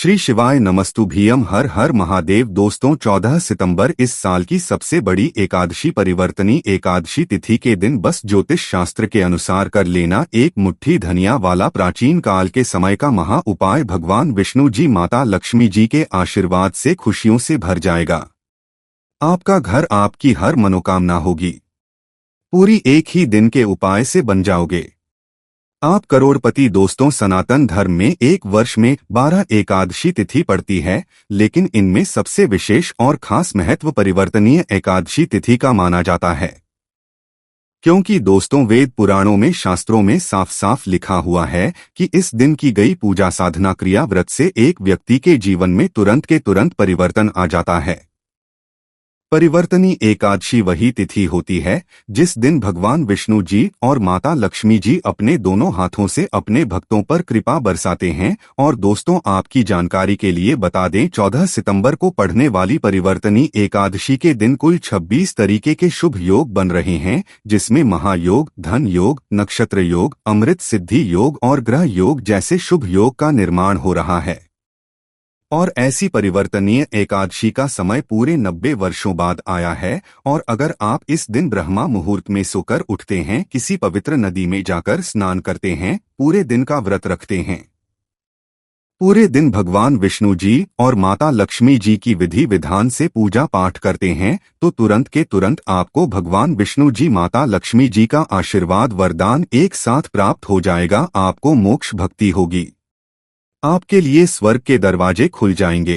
श्री शिवाय नमस्तुभ्यम। हर हर महादेव। दोस्तों 14 सितंबर इस साल की सबसे बड़ी एकादशी परिवर्तनी एकादशी तिथि के दिन बस ज्योतिष शास्त्र के अनुसार कर लेना एक मुट्ठी धनिया वाला प्राचीन काल के समय का महा उपाय भगवान विष्णु जी माता लक्ष्मी जी के आशीर्वाद से खुशियों से भर जाएगा। आपका घर, आपकी हर मनोकामना होगी पूरी। एक ही दिन के उपाय से बन जाओगे आप करोड़पति। दोस्तों सनातन धर्म में एक वर्ष में 12 एकादशी तिथि पड़ती है, लेकिन इनमें सबसे विशेष और खास महत्व परिवर्तनीय एकादशी तिथि का माना जाता है। क्योंकि दोस्तों वेद पुराणों में शास्त्रों में साफ साफ लिखा हुआ है कि इस दिन की गई पूजा साधना क्रिया व्रत से एक व्यक्ति के जीवन में तुरंत के तुरंत परिवर्तन आ जाता है। परिवर्तनी एकादशी वही तिथि होती है जिस दिन भगवान विष्णु जी और माता लक्ष्मी जी अपने दोनों हाथों से अपने भक्तों पर कृपा बरसाते हैं। और दोस्तों आपकी जानकारी के लिए बता दें, 14 सितंबर को पड़ने वाली परिवर्तनी एकादशी के दिन कुल 26 तरीके के शुभ योग बन रहे हैं, जिसमें महायोग, धन योग, नक्षत्र योग, अमृत सिद्धि योग और ग्रह योग जैसे शुभ योग का निर्माण हो रहा है। और ऐसी परिवर्तनीय एकादशी का समय पूरे 90 वर्षों बाद आया है। और अगर आप इस दिन ब्रह्मा मुहूर्त में सोकर उठते हैं, किसी पवित्र नदी में जाकर स्नान करते हैं, पूरे दिन का व्रत रखते हैं, पूरे दिन भगवान विष्णु जी और माता लक्ष्मी जी की विधि विधान से पूजा पाठ करते हैं, तो तुरंत के तुरंत आपको भगवान विष्णु जी माता लक्ष्मी जी का आशीर्वाद वरदान एक साथ प्राप्त हो जाएगा। आपको मोक्ष भक्ति होगी, आपके लिए स्वर्ग के दरवाजे खुल जाएंगे,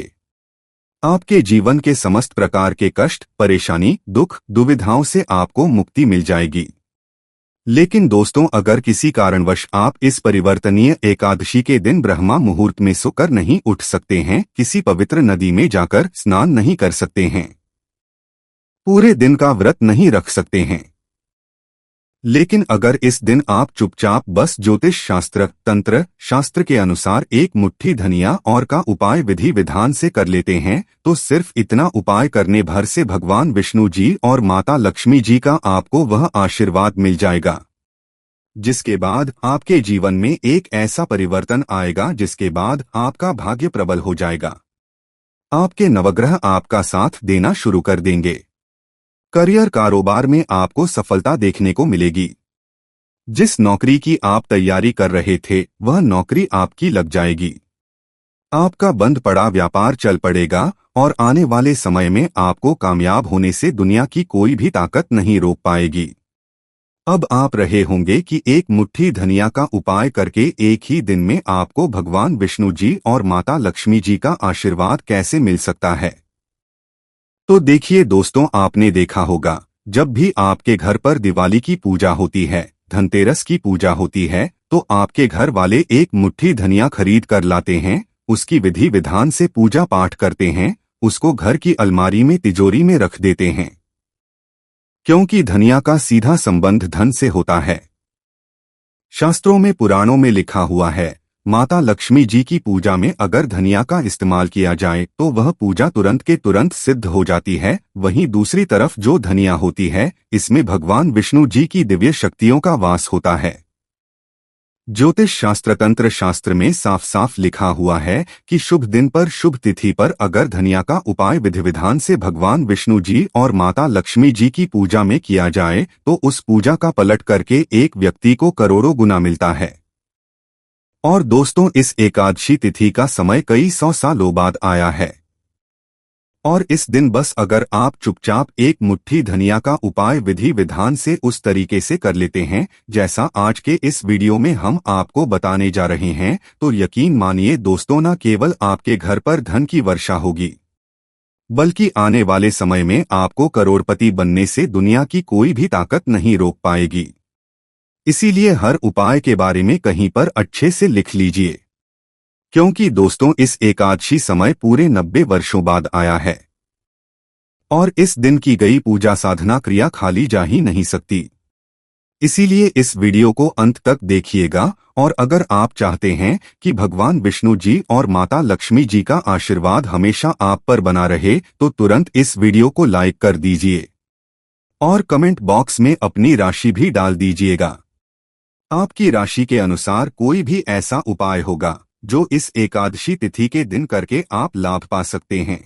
आपके जीवन के समस्त प्रकार के कष्ट, परेशानी, दुख, दुविधाओं से आपको मुक्ति मिल जाएगी। लेकिन दोस्तों अगर किसी कारणवश आप इस परिवर्तनीय एकादशी के दिन ब्रह्मा मुहूर्त में सोकर नहीं उठ सकते हैं, किसी पवित्र नदी में जाकर स्नान नहीं कर सकते हैं, पूरे दिन का व्रत नहीं रख सकते हैं, लेकिन अगर इस दिन आप चुपचाप बस ज्योतिष शास्त्र, तंत्र शास्त्र के अनुसार एक मुट्ठी धनिया और का उपाय विधि विधान से कर लेते हैं, तो सिर्फ इतना उपाय करने भर से भगवान विष्णु जी और माता लक्ष्मी जी का आपको वह आशीर्वाद मिल जाएगा, जिसके बाद आपके जीवन में एक ऐसा परिवर्तन आएगा जिसके बाद आपका भाग्य प्रबल हो जाएगा। आपके नवग्रह आपका साथ देना शुरू कर देंगे। करियर, कारोबार में आपको सफलता देखने को मिलेगी। जिस नौकरी की आप तैयारी कर रहे थे वह नौकरी आपकी लग जाएगी। आपका बंद पड़ा व्यापार चल पड़ेगा और आने वाले समय में आपको कामयाब होने से दुनिया की कोई भी ताकत नहीं रोक पाएगी। अब आप रहे होंगे कि एक मुट्ठी धनिया का उपाय करके एक ही दिन में आपको भगवान विष्णु जी और माता लक्ष्मी जी का आशीर्वाद कैसे मिल सकता है। तो देखिए दोस्तों, आपने देखा होगा जब भी आपके घर पर दिवाली की पूजा होती है, धनतेरस की पूजा होती है, तो आपके घर वाले एक मुट्ठी धनिया खरीद कर लाते हैं, उसकी विधि विधान से पूजा पाठ करते हैं, उसको घर की अलमारी में तिजोरी में रख देते हैं, क्योंकि धनिया का सीधा संबंध धन से होता है। शास्त्रों में, पुराणों में लिखा हुआ है, माता लक्ष्मी जी की पूजा में अगर धनिया का इस्तेमाल किया जाए तो वह पूजा तुरंत के तुरंत सिद्ध हो जाती है। वहीं दूसरी तरफ जो धनिया होती है, इसमें भगवान विष्णु जी की दिव्य शक्तियों का वास होता है। ज्योतिष शास्त्र, तंत्र शास्त्र में साफ साफ लिखा हुआ है कि शुभ दिन पर, शुभ तिथि पर अगर धनिया का उपाय विधि विधान से भगवान विष्णु जी और माता लक्ष्मी जी की पूजा में किया जाए तो उस पूजा का पलट करके एक व्यक्ति को करोड़ों गुना मिलता है। और दोस्तों इस एकादशी तिथि का समय कई 100 सालों बाद आया है। और इस दिन बस अगर आप चुपचाप एक मुट्ठी धनिया का उपाय विधि विधान से उस तरीके से कर लेते हैं जैसा आज के इस वीडियो में हम आपको बताने जा रहे हैं, तो यकीन मानिए दोस्तों, न केवल आपके घर पर धन की वर्षा होगी, बल्कि आने वाले समय में आपको करोड़पति बनने से दुनिया की कोई भी ताकत नहीं रोक पाएगी। इसीलिए हर उपाय के बारे में कहीं पर अच्छे से लिख लीजिए, क्योंकि दोस्तों इस एकादशी समय पूरे 90 वर्षों बाद आया है और इस दिन की गई पूजा साधना क्रिया खाली जा ही नहीं सकती। इसीलिए इस वीडियो को अंत तक देखिएगा। और अगर आप चाहते हैं कि भगवान विष्णु जी और माता लक्ष्मी जी का आशीर्वाद हमेशा आप पर बना रहे, तो तुरंत इस वीडियो को लाइक कर दीजिए और कमेंट बॉक्स में अपनी राशि भी डाल दीजिएगा। आपकी राशि के अनुसार कोई भी ऐसा उपाय होगा जो इस एकादशी तिथि के दिन करके आप लाभ पा सकते हैं,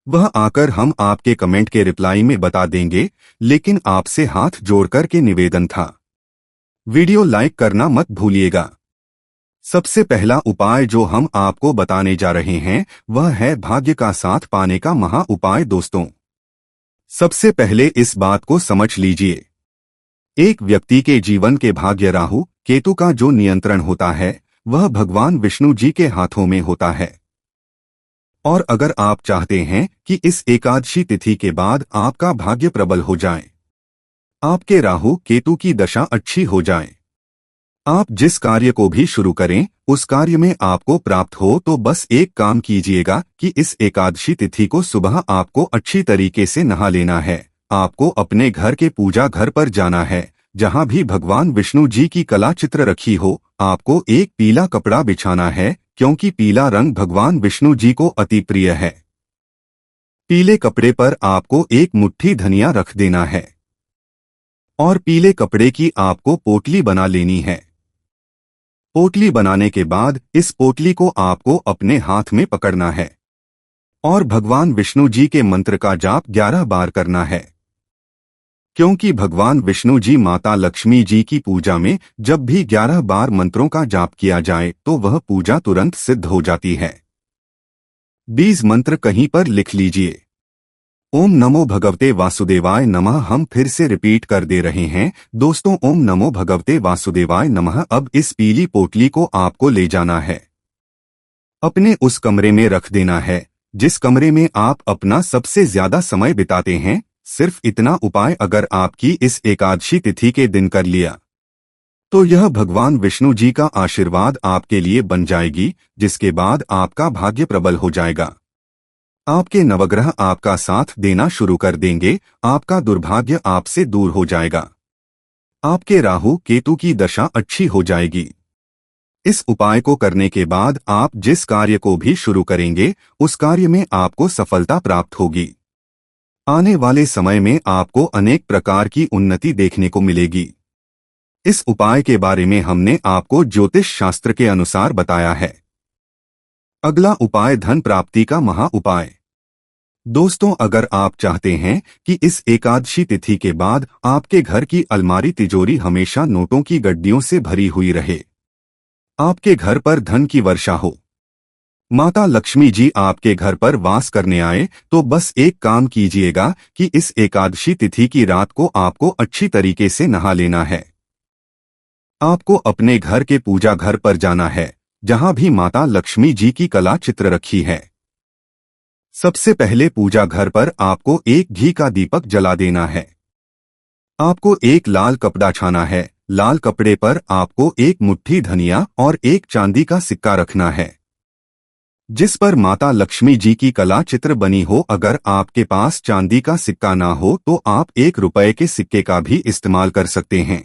वह आकर हम आपके कमेंट के रिप्लाई में बता देंगे, लेकिन आपसे हाथ जोड़कर के निवेदन था, वीडियो लाइक करना मत भूलिएगा। सबसे पहला उपाय जो हम आपको बताने जा रहे हैं वह है भाग्य का साथ पाने का महा उपाय। दोस्तों, सबसे पहले इस बात को समझ लीजिए, एक व्यक्ति के जीवन के भाग्य राहु केतु का जो नियंत्रण होता है वह भगवान विष्णु जी के हाथों में होता है। और अगर आप चाहते हैं कि इस एकादशी तिथि के बाद आपका भाग्य प्रबल हो जाए, आपके राहु केतु की दशा अच्छी हो जाए, आप जिस कार्य को भी शुरू करें उस कार्य में आपको प्राप्त हो, तो बस एक काम कीजिएगा कि इस एकादशी तिथि को सुबह आपको अच्छी तरीके से नहा लेना है। आपको अपने घर के पूजा घर पर जाना है, जहां भी भगवान विष्णु जी की कला चित्र रखी हो, आपको एक पीला कपड़ा बिछाना है, क्योंकि पीला रंग भगवान विष्णु जी को अति प्रिय है। पीले कपड़े पर आपको एक मुट्ठी धनिया रख देना है और पीले कपड़े की आपको पोटली बना लेनी है। पोटली बनाने के बाद इस पोटली को आपको अपने हाथ में पकड़ना है और भगवान विष्णु जी के मंत्र का जाप 11 बार करना है, क्योंकि भगवान विष्णु जी माता लक्ष्मी जी की पूजा में जब भी 11 बार मंत्रों का जाप किया जाए तो वह पूजा तुरंत सिद्ध हो जाती है। 20 मंत्र कहीं पर लिख लीजिए। ओम नमो भगवते वासुदेवाय नमः। हम फिर से रिपीट कर दे रहे हैं दोस्तों, ओम नमो भगवते वासुदेवाय नमः। अब इस पीली पोटली को आपको ले जाना है, अपने उस कमरे में रख देना है जिस कमरे में आप अपना सबसे ज्यादा समय बिताते हैं। सिर्फ इतना उपाय अगर आपकी इस एकादशी तिथि के दिन कर लिया तो यह भगवान विष्णु जी का आशीर्वाद आपके लिए बन जाएगी, जिसके बाद आपका भाग्य प्रबल हो जाएगा। आपके नवग्रह आपका साथ देना शुरू कर देंगे, आपका दुर्भाग्य आपसे दूर हो जाएगा, आपके राहु केतु की दशा अच्छी हो जाएगी। इस उपाय को करने के बाद आप जिस कार्य को भी शुरू करेंगे उस कार्य में आपको सफलता प्राप्त होगी। आने वाले समय में आपको अनेक प्रकार की उन्नति देखने को मिलेगी। इस उपाय के बारे में हमने आपको ज्योतिष शास्त्र के अनुसार बताया है। अगला उपाय धन प्राप्ति का महा उपाय। दोस्तों, अगर आप चाहते हैं कि इस एकादशी तिथि के बाद आपके घर की अलमारी तिजोरी हमेशा नोटों की गड्डियों से भरी हुई रहे, आपके घर पर धन की वर्षा हो, माता लक्ष्मी जी आपके घर पर वास करने आए, तो बस एक काम कीजिएगा कि इस एकादशी तिथि की रात को आपको अच्छी तरीके से नहा लेना है। आपको अपने घर के पूजा घर पर जाना है, जहां भी माता लक्ष्मी जी की कला चित्र रखी है। सबसे पहले पूजा घर पर आपको एक घी का दीपक जला देना है। आपको एक लाल कपड़ा छाना है, लाल कपड़े पर आपको एक मुट्ठी धनिया और एक चांदी का सिक्का रखना है, जिस पर माता लक्ष्मी जी की कला चित्र बनी हो। अगर आपके पास चांदी का सिक्का ना हो तो आप 1 रुपए के सिक्के का भी इस्तेमाल कर सकते हैं।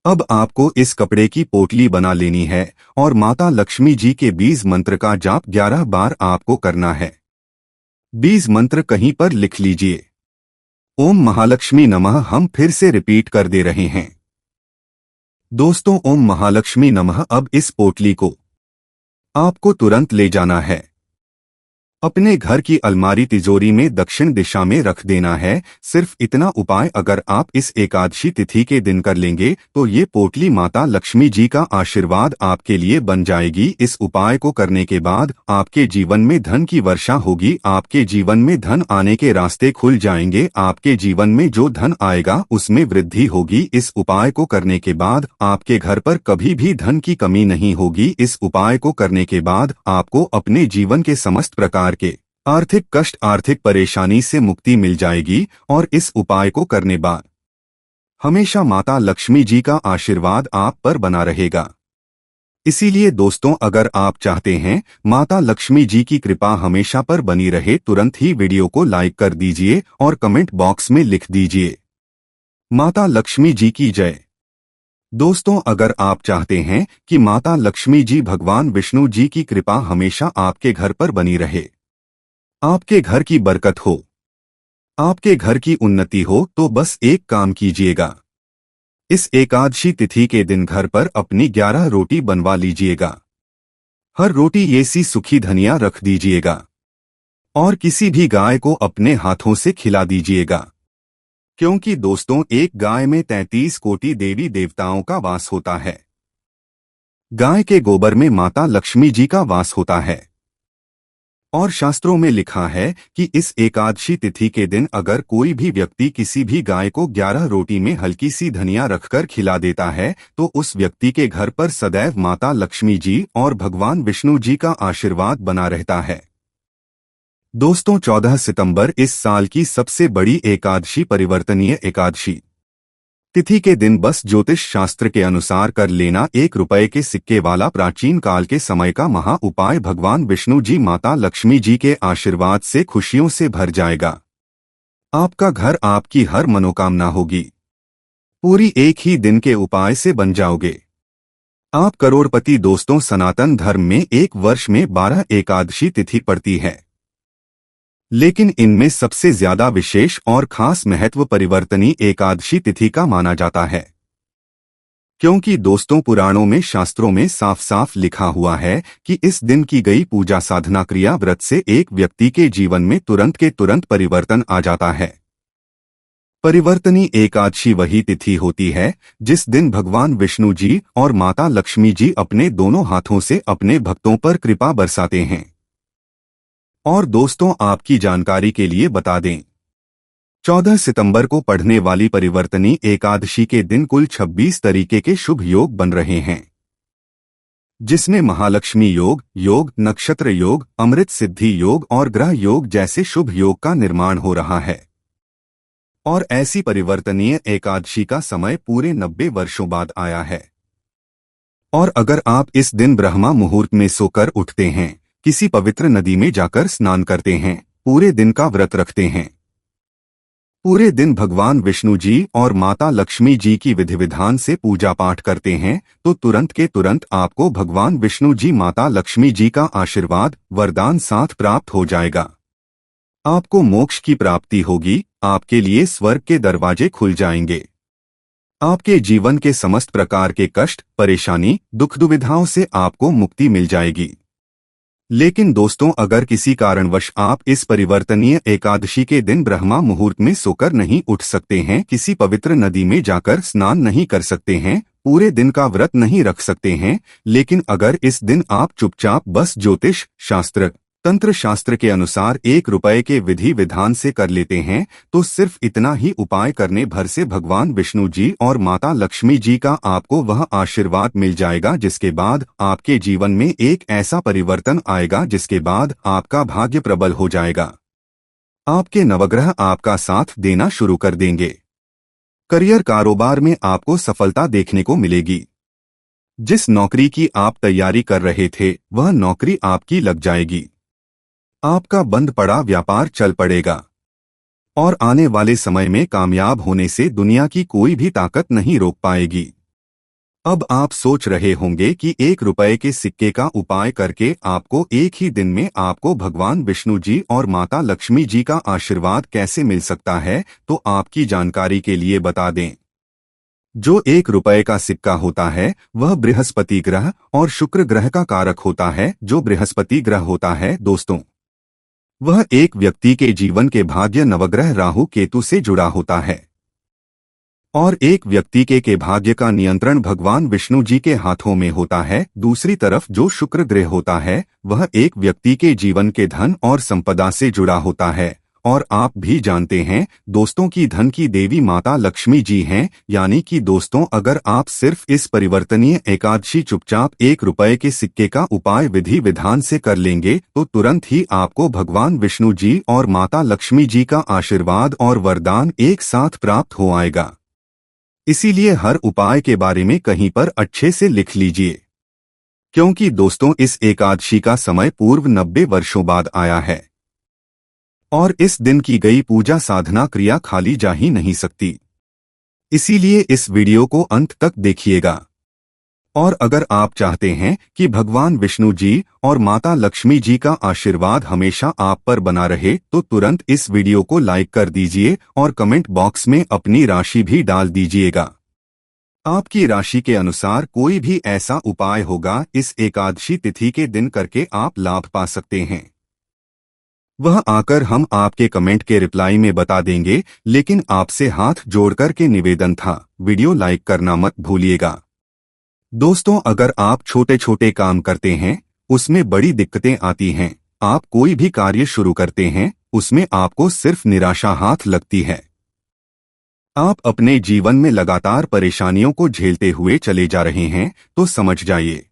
अब आपको इस कपड़े की पोटली बना लेनी है और माता लक्ष्मी जी के 20 मंत्र का जाप 11 बार आपको करना है। 20 मंत्र कहीं पर लिख लीजिए। ओम महालक्ष्मी नमः। हम फिर से रिपीट कर दे रहे हैं दोस्तों, ओम महालक्ष्मी नमः। अब इस पोटली को आपको तुरंत ले जाना है, अपने घर की अलमारी तिजोरी में दक्षिण दिशा में रख देना है। सिर्फ इतना उपाय अगर आप इस एकादशी तिथि के दिन कर लेंगे तो ये पोटली माता लक्ष्मी जी का आशीर्वाद आपके लिए बन जाएगी। इस उपाय को करने के बाद आपके जीवन में धन की वर्षा होगी, आपके जीवन में धन आने के रास्ते खुल जाएंगे, आपके जीवन में जो धन आएगा उसमें वृद्धि होगी। इस उपाय को करने के बाद आपके घर पर कभी भी धन की कमी नहीं होगी। इस उपाय को करने के बाद आपको अपने जीवन के समस्त प्रकार के आर्थिक कष्ट, आर्थिक परेशानी से मुक्ति मिल जाएगी और इस उपाय को करने बाद हमेशा माता लक्ष्मी जी का आशीर्वाद आप पर बना रहेगा। इसीलिए दोस्तों, अगर आप चाहते हैं माता लक्ष्मी जी की कृपा हमेशा पर बनी रहे, तुरंत ही वीडियो को लाइक कर दीजिए और कमेंट बॉक्स में लिख दीजिए माता लक्ष्मी जी की जय। दोस्तों, अगर आप चाहते हैं कि माता लक्ष्मी जी भगवान विष्णु जी की कृपा हमेशा आपके घर पर बनी रहे, आपके घर की बरकत हो, आपके घर की उन्नति हो, तो बस एक काम कीजिएगा। इस एकादशी तिथि के दिन घर पर अपनी 11 रोटी बनवा लीजिएगा। हर रोटी ये सी सूखी धनिया रख दीजिएगा और किसी भी गाय को अपने हाथों से खिला दीजिएगा, क्योंकि दोस्तों एक गाय में 33 कोटि देवी देवताओं का वास होता है। गाय के गोबर में माता लक्ष्मी जी का वास होता है और शास्त्रों में लिखा है कि इस एकादशी तिथि के दिन अगर कोई भी व्यक्ति किसी भी गाय को 11 रोटी में हल्की सी धनिया रखकर खिला देता है तो उस व्यक्ति के घर पर सदैव माता लक्ष्मी जी और भगवान विष्णु जी का आशीर्वाद बना रहता है। दोस्तों 14 सितंबर इस साल की सबसे बड़ी एकादशी परिवर्तनीय एकादशी तिथि के दिन बस ज्योतिष शास्त्र के अनुसार कर लेना 1 रुपए के सिक्के वाला प्राचीन काल के समय का महा उपाय भगवान विष्णु जी माता लक्ष्मी जी के आशीर्वाद से खुशियों से भर जाएगा। आपका घर आपकी हर मनोकामना होगी। पूरी एक ही दिन के उपाय से बन जाओगे आप करोड़पति। दोस्तों सनातन धर्म में एक वर्ष में 12 एकादशी तिथि पड़ती है, लेकिन इनमें सबसे ज्यादा विशेष और खास महत्व परिवर्तनी एकादशी तिथि का माना जाता है, क्योंकि दोस्तों पुराणों में शास्त्रों में साफ साफ लिखा हुआ है कि इस दिन की गई पूजा साधना क्रिया व्रत से एक व्यक्ति के जीवन में तुरंत के तुरंत परिवर्तन आ जाता है। परिवर्तनी एकादशी वही तिथि होती है जिस दिन भगवान विष्णु जी और माता लक्ष्मी जी अपने दोनों हाथों से अपने भक्तों पर कृपा बरसाते हैं। और दोस्तों आपकी जानकारी के लिए बता दें, 14 सितंबर को पढ़ने वाली परिवर्तनी एकादशी के दिन कुल 26 तरीके के शुभ योग बन रहे हैं, जिसमें महालक्ष्मी योग, योग नक्षत्र योग, अमृत सिद्धि योग और ग्रह योग जैसे शुभ योग का निर्माण हो रहा है। और ऐसी परिवर्तनीय एकादशी का समय पूरे 90 वर्षों बाद आया है। और अगर आप इस दिन ब्रह्मा मुहूर्त में सोकर उठते हैं, किसी पवित्र नदी में जाकर स्नान करते हैं, पूरे दिन का व्रत रखते हैं, पूरे दिन भगवान विष्णु जी और माता लक्ष्मी जी की विधि विधान से पूजा पाठ करते हैं, तो तुरंत के तुरंत आपको भगवान विष्णु जी माता लक्ष्मी जी का आशीर्वाद वरदान साथ प्राप्त हो जाएगा। आपको मोक्ष की प्राप्ति होगी, आपके लिए स्वर्ग के दरवाजे खुल जाएंगे, आपके जीवन के समस्त प्रकार के कष्ट, परेशानी, दुख दुविधाओं से आपको मुक्ति मिल जाएगी। लेकिन दोस्तों अगर किसी कारणवश आप इस परिवर्तनीय एकादशी के दिन ब्रह्मा मुहूर्त में सोकर नहीं उठ सकते हैं, किसी पवित्र नदी में जाकर स्नान नहीं कर सकते हैं, पूरे दिन का व्रत नहीं रख सकते हैं, लेकिन अगर इस दिन आप चुपचाप बस ज्योतिष शास्त्र तंत्र शास्त्र के अनुसार 1 रुपए के विधि विधान से कर लेते हैं, तो सिर्फ इतना ही उपाय करने भर से भगवान विष्णु जी और माता लक्ष्मी जी का आपको वह आशीर्वाद मिल जाएगा, जिसके बाद आपके जीवन में एक ऐसा परिवर्तन आएगा जिसके बाद आपका भाग्य प्रबल हो जाएगा। आपके नवग्रह आपका साथ देना शुरू कर देंगे। करियर कारोबार में आपको सफलता देखने को मिलेगी। जिस नौकरी की आप तैयारी कर रहे थे वह नौकरी आपकी लग जाएगी। आपका बंद पड़ा व्यापार चल पड़ेगा और आने वाले समय में कामयाब होने से दुनिया की कोई भी ताकत नहीं रोक पाएगी। अब आप सोच रहे होंगे कि 1 रुपए के सिक्के का उपाय करके आपको एक ही दिन में आपको भगवान विष्णु जी और माता लक्ष्मी जी का आशीर्वाद कैसे मिल सकता है, तो आपकी जानकारी के लिए बता दें, जो 1 रुपए का सिक्का होता है वह बृहस्पति ग्रह और शुक्र ग्रह का कारक होता है। जो बृहस्पति ग्रह होता है दोस्तों, वह एक व्यक्ति के जीवन के भाग्य नवग्रह राहु केतु से जुड़ा होता है और एक व्यक्ति के भाग्य का नियंत्रण भगवान विष्णु जी के हाथों में होता है। दूसरी तरफ जो शुक्र ग्रह होता है वह एक व्यक्ति के जीवन के धन और संपदा से जुड़ा होता है। और आप भी जानते हैं दोस्तों की धन की देवी माता लक्ष्मी जी हैं। यानी कि दोस्तों अगर आप सिर्फ इस परिवर्तनीय एकादशी चुपचाप 1 रुपए के सिक्के का उपाय विधि विधान से कर लेंगे तो तुरंत ही आपको भगवान विष्णु जी और माता लक्ष्मी जी का आशीर्वाद और वरदान एक साथ प्राप्त हो आएगा। इसीलिए हर उपाय के बारे में कहीं पर अच्छे से लिख लीजिए, क्योंकि दोस्तों इस एकादशी का समय पूर्व 90 वर्षों बाद आया है और इस दिन की गई पूजा साधना क्रिया खाली जा ही नहीं सकती। इसीलिए इस वीडियो को अंत तक देखिएगा। और अगर आप चाहते हैं कि भगवान विष्णु जी और माता लक्ष्मी जी का आशीर्वाद हमेशा आप पर बना रहे तो तुरंत इस वीडियो को लाइक कर दीजिए और कमेंट बॉक्स में अपनी राशि भी डाल दीजिएगा। आपकी राशि के अनुसार कोई भी ऐसा उपाय होगा इस एकादशी तिथि के दिन करके आप लाभ पा सकते हैं। वह आकर हम आपके कमेंट के रिप्लाई में बता देंगे, लेकिन आपसे हाथ जोड़कर के निवेदन था, वीडियो लाइक करना मत भूलिएगा। दोस्तों, अगर आप छोटे छोटे काम करते हैं उसमें बड़ी दिक्कतें आती हैं, आप कोई भी कार्य शुरू करते हैं उसमें आपको सिर्फ निराशा हाथ लगती है, आप अपने जीवन में लगातार परेशानियों को झेलते हुए चले जा रहे हैं, तो समझ जाइए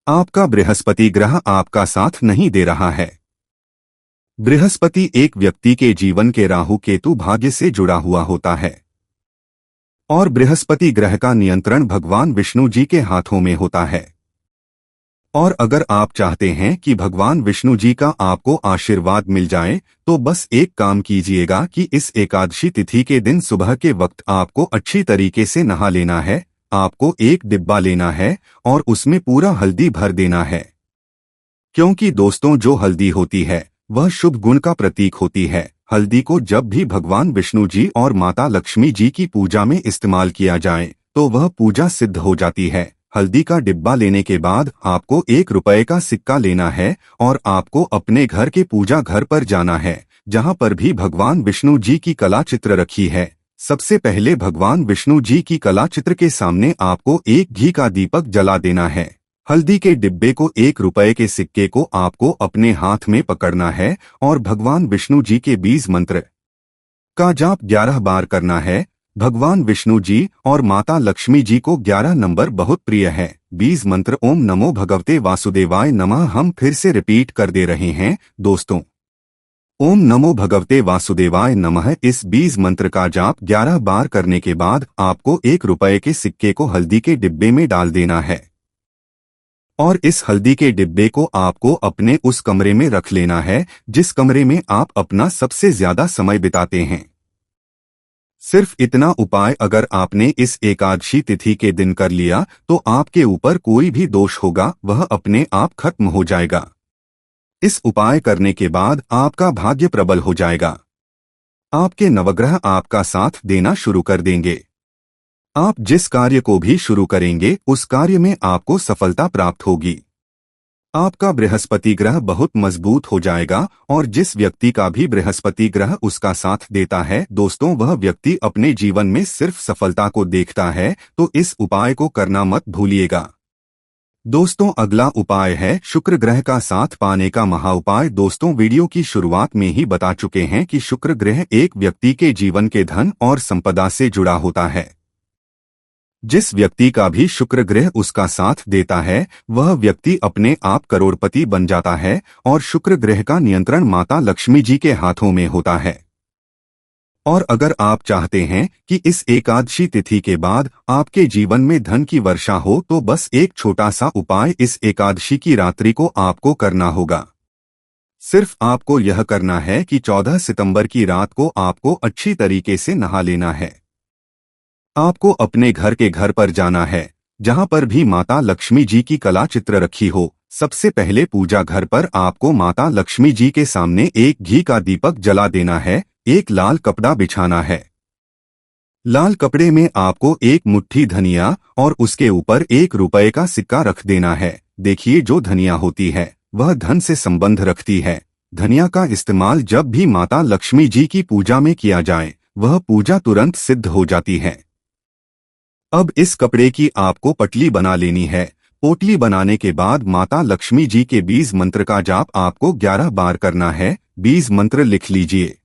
आपका बृहस्पति ग्रह आपका साथ नहीं दे रहा है। बृहस्पति एक व्यक्ति के जीवन के राहु केतु भाग्य से जुड़ा हुआ होता है और बृहस्पति ग्रह का नियंत्रण भगवान विष्णु जी के हाथों में होता है। और अगर आप चाहते हैं कि भगवान विष्णु जी का आपको आशीर्वाद मिल जाए, तो बस एक काम कीजिएगा कि इस एकादशी तिथि के दिन सुबह के वक्त आपको अच्छी तरीके से नहा लेना है। आपको एक डिब्बा लेना है और उसमें पूरा हल्दी भर देना है, क्योंकि दोस्तों जो हल्दी होती है वह शुभ गुण का प्रतीक होती है। हल्दी को जब भी भगवान विष्णु जी और माता लक्ष्मी जी की पूजा में इस्तेमाल किया जाए तो वह पूजा सिद्ध हो जाती है। हल्दी का डिब्बा लेने के बाद आपको ₹1 का सिक्का लेना है और आपको अपने घर के पूजा घर पर जाना है, जहां पर भी भगवान विष्णु जी की कला चित्र रखी है। सबसे पहले भगवान विष्णु जी की कला चित्र के सामने आपको एक घी का दीपक जला देना है। हल्दी के डिब्बे को ₹1 के सिक्के को आपको अपने हाथ में पकड़ना है और भगवान विष्णु जी के बीज मंत्र का जाप 11 बार करना है। भगवान विष्णु जी और माता लक्ष्मी जी को 11 नंबर बहुत प्रिय है। बीज मंत्र ओम नमो भगवते वासुदेवाय नमः हम फिर से रिपीट कर दे रहे हैं दोस्तों, ओम नमो भगवते वासुदेवाय नमः। इस बीज मंत्र का जाप 11 बार करने के बाद आपको ₹1 के सिक्के को हल्दी के डिब्बे में डाल देना है और इस हल्दी के डिब्बे को आपको अपने उस कमरे में रख लेना है जिस कमरे में आप अपना सबसे ज्यादा समय बिताते हैं। सिर्फ इतना उपाय अगर आपने इस एकादशी तिथि के दिन कर लिया तो आपके ऊपर कोई भी दोष होगा वह अपने आप खत्म हो जाएगा। इस उपाय करने के बाद आपका भाग्य प्रबल हो जाएगा, आपके नवग्रह आपका साथ देना शुरू कर देंगे। आप जिस कार्य को भी शुरू करेंगे उस कार्य में आपको सफलता प्राप्त होगी। आपका बृहस्पति ग्रह बहुत मजबूत हो जाएगा और जिस व्यक्ति का भी बृहस्पति ग्रह उसका साथ देता है दोस्तों, वह व्यक्ति अपने जीवन में सिर्फ सफलता को देखता है, तो इस उपाय को करना मत भूलिएगा। दोस्तों, अगला उपाय है शुक्र ग्रह का साथ पाने का महाउपाय। दोस्तों, वीडियो की शुरुआत में ही बता चुके हैं कि शुक्र ग्रह एक व्यक्ति के जीवन के धन और संपदा से जुड़ा होता है। जिस व्यक्ति का भी शुक्र ग्रह उसका साथ देता है वह व्यक्ति अपने आप करोड़पति बन जाता है और शुक्र ग्रह का नियंत्रण माता लक्ष्मी जी के हाथों में होता है। और अगर आप चाहते हैं कि इस एकादशी तिथि के बाद आपके जीवन में धन की वर्षा हो तो बस एक छोटा सा उपाय इस एकादशी की रात्रि को आपको करना होगा। सिर्फ आपको यह करना है कि 14 सितंबर की रात को आपको अच्छी तरीके से नहा लेना है। आपको अपने घर के घर पर जाना है जहां पर भी माता लक्ष्मी जी की कला चित्र रखी हो। सबसे पहले पूजा घर पर आपको माता लक्ष्मी जी के सामने एक घी का दीपक जला देना है, एक लाल कपड़ा बिछाना है। लाल कपड़े में आपको एक मुट्ठी धनिया और उसके ऊपर ₹1 का सिक्का रख देना है। देखिए, जो धनिया होती है वह धन से संबंध रखती है। धनिया का इस्तेमाल जब भी माता लक्ष्मी जी की पूजा में किया जाए वह पूजा तुरंत सिद्ध हो जाती है। अब इस कपड़े की आपको पटली बना लेनी है। पोटली बनाने के बाद माता लक्ष्मी जी के बीज मंत्र का जाप आपको 11 बार करना है। बीज मंत्र लिख लीजिए,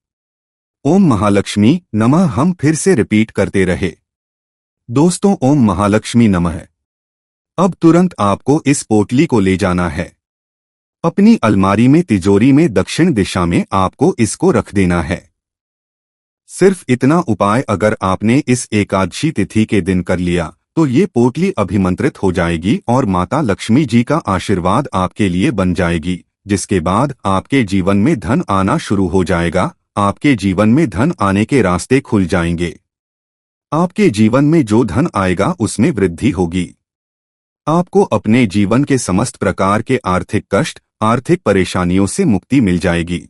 ओम महालक्ष्मी नमः। हम फिर से रिपीट करते रहे दोस्तों, ओम महालक्ष्मी नमः। अब तुरंत आपको इस पोटली को ले जाना है अपनी अलमारी में, तिजोरी में दक्षिण दिशा में आपको इसको रख देना है। सिर्फ इतना उपाय अगर आपने इस एकादशी तिथि के दिन कर लिया तो ये पोटली अभिमंत्रित हो जाएगी और माता लक्ष्मी जी का आशीर्वाद आपके लिए बन जाएगी, जिसके बाद आपके जीवन में धन आना शुरू हो जाएगा। आपके जीवन में धन आने के रास्ते खुल जाएंगे। आपके जीवन में जो धन आएगा उसमें वृद्धि होगी। आपको अपने जीवन के समस्त प्रकार के आर्थिक कष्ट, आर्थिक परेशानियों से मुक्ति मिल जाएगी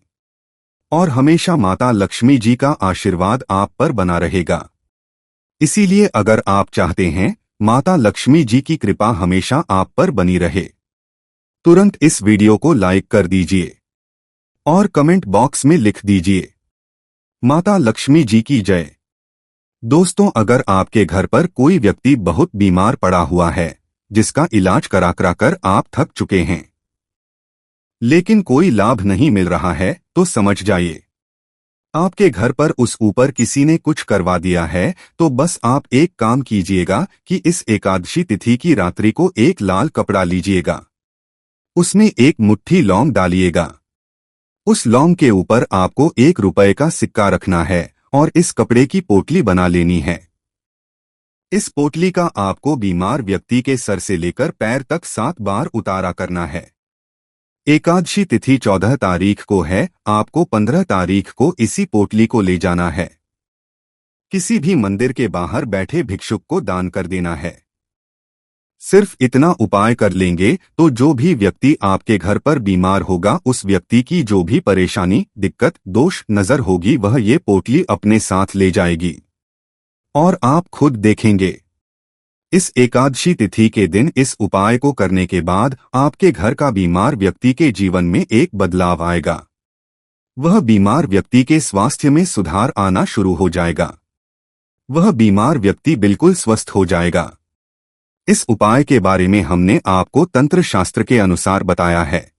और हमेशा माता लक्ष्मी जी का आशीर्वाद आप पर बना रहेगा। इसीलिए अगर आप चाहते हैं माता लक्ष्मी जी की कृपा हमेशा आप पर बनी रहे, तुरंत इस वीडियो को लाइक कर दीजिए और कमेंट बॉक्स में लिख दीजिए माता लक्ष्मी जी की जय। दोस्तों, अगर आपके घर पर कोई व्यक्ति बहुत बीमार पड़ा हुआ है, जिसका इलाज करा कर आप थक चुके हैं, लेकिन कोई लाभ नहीं मिल रहा है, तो समझ जाइए आपके घर पर उस ऊपर किसी ने कुछ करवा दिया है। तो बस आप एक काम कीजिएगा कि इस एकादशी तिथि की रात्रि को एक लाल कपड़ा लीजिएगा, उसमें एक मुट्ठी लौंग डालिएगा। उस लौंग के ऊपर आपको 1 रुपए का सिक्का रखना है और इस कपड़े की पोटली बना लेनी है। इस पोटली का आपको बीमार व्यक्ति के सर से लेकर पैर तक 7 बार उतारा करना है। एकादशी तिथि 14 तारीख को है, आपको 15 तारीख को इसी पोटली को ले जाना है। किसी भी मंदिर के बाहर बैठे भिक्षुक को दान कर देना है। सिर्फ इतना उपाय कर लेंगे तो जो भी व्यक्ति आपके घर पर बीमार होगा, उस व्यक्ति की जो भी परेशानी, दिक्कत, दोष नजर होगी, वह ये पोटली अपने साथ ले जाएगी और आप खुद देखेंगे इस एकादशी तिथि के दिन इस उपाय को करने के बाद आपके घर का बीमार व्यक्ति के जीवन में एक बदलाव आएगा। वह बीमार व्यक्ति के स्वास्थ्य में सुधार आना शुरू हो जाएगा। वह बीमार व्यक्ति बिल्कुल स्वस्थ हो जाएगा। इस उपाय के बारे में हमने आपको तंत्र शास्त्र के अनुसार बताया है।